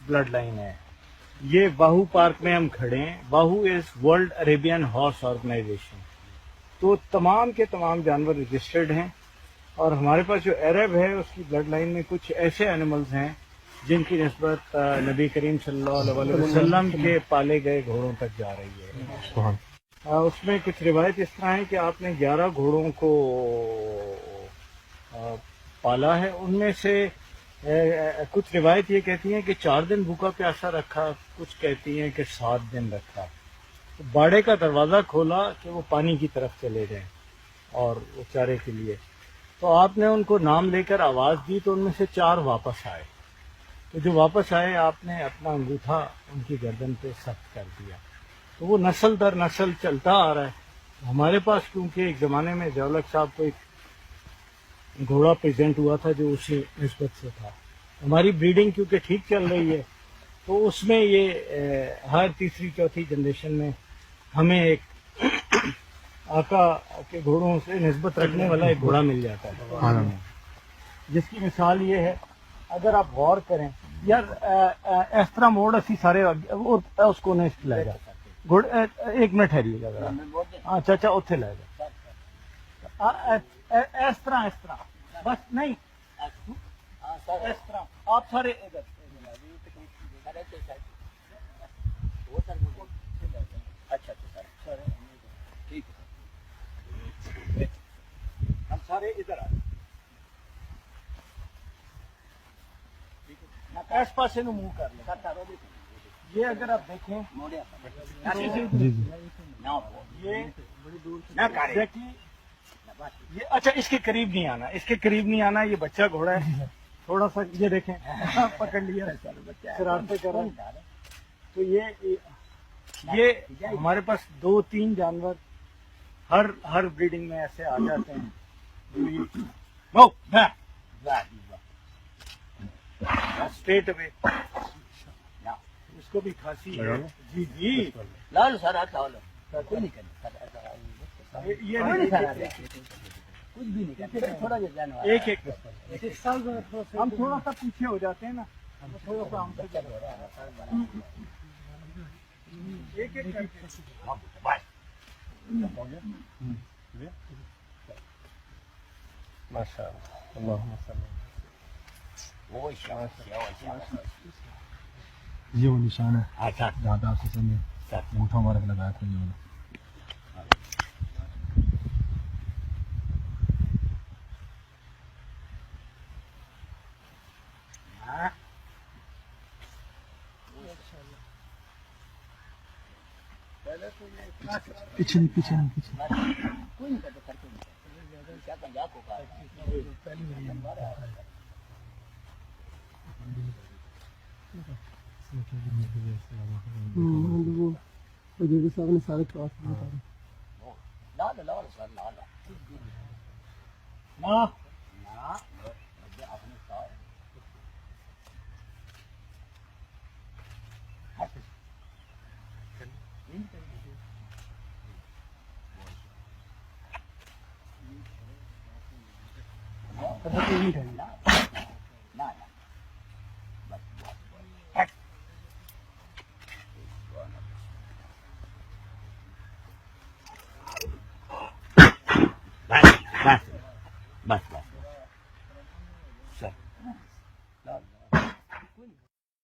Blood line ہے. یہ Bahu park میں ہم کھڑے ہیں. باہو is world Arabian horse organization. تو تمام کے تمام جانور رجسٹرڈ ہیں اور ہمارے پاس جو عرب ہے اس کی بلڈ لائن میں کچھ ایسے اینیملز ہیں جن کی نسبت نبی کریم صلی اللہ علیہ وسلم کے پالے گئے گھوڑوں تک جا رہی ہے. اس میں کچھ روایت اس طرح ہے کہ آپ نے 11 گھوڑوں کو پالا ہے. ان میں سے کچھ روایت یہ کہتی ہیں کہ 4 دن بھوکا پیاسا رکھا, کچھ کہتی ہیں کہ 7 دن رکھا. باڑے کا دروازہ کھولا کہ وہ پانی کی طرف چلے جائیں اور وہ چارے کے لیے. تو آپ نے ان کو نام لے کر آواز دی تو ان میں سے 4 واپس آئے. تو جو واپس آئے آپ نے اپنا انگوٹھا ان کی گردن پہ سخت کر دیا. تو وہ نسل در نسل چلتا آ رہا ہے. ہمارے پاس کیونکہ ایک زمانے میں ضیاءالحق صاحب کو ایک گھوڑا پریزنٹ ہوا تھا جو اسی نسبت سے تھا. ہماری بریڈنگ کیونکہ ٹھیک چل رہی ہے تو اس میں یہ ہر تیسری چوتھی جنریشن میں ہمیں ایک آقا کے گھوڑوں سے نسبت رکھنے والا ایک گھوڑا مل جاتا ہے, جس کی مثال یہ ہے. اگر آپ غور کریں یار اس طرح موڑ اسی سارے اس کو نہیں لے جا گھوڑ. 1 منٹ ٹھہریے گا ذرا. ہاں چاچا اتنے لے جا اس طرح بس نہیں اس طرح آپ سارے ادھر. اچھا سر ٹھیک ہے ہم سارے ادھر آئے. اس پاسے نو منہ کر لیں. یہ اگر آپ دیکھیں یہ اچھا اس کے قریب نہیں آنا, اس کے قریب نہیں آنا. یہ بچہ گھوڑا ہے تھوڑا سا یہ دیکھیں پکڑ لیا شرارتیں کر رہا ہے. تو یہ ہمارے پاس 2-3 جانور ہر بریڈنگ میں ایسے آ جاتے ہیں اسٹریٹ اوے. اس کو بھی کھانسی ہے. جی جی لال سر کوئی نہیں کرنا, یہ کچھ بھی نہیں کرنا. تھوڑا ایک ہم تھوڑا سا پیچھے ہو جاتے ہیں نا, تھوڑا سا ہم سے ایک ماشاء اللہ. یہ وہ نشان ہے جہاں پہ آپ سے نے انگوٹھا مبارک لگایا تھا. یہ والا پیچھے نہیں صاحب نے سارے کلاس بتا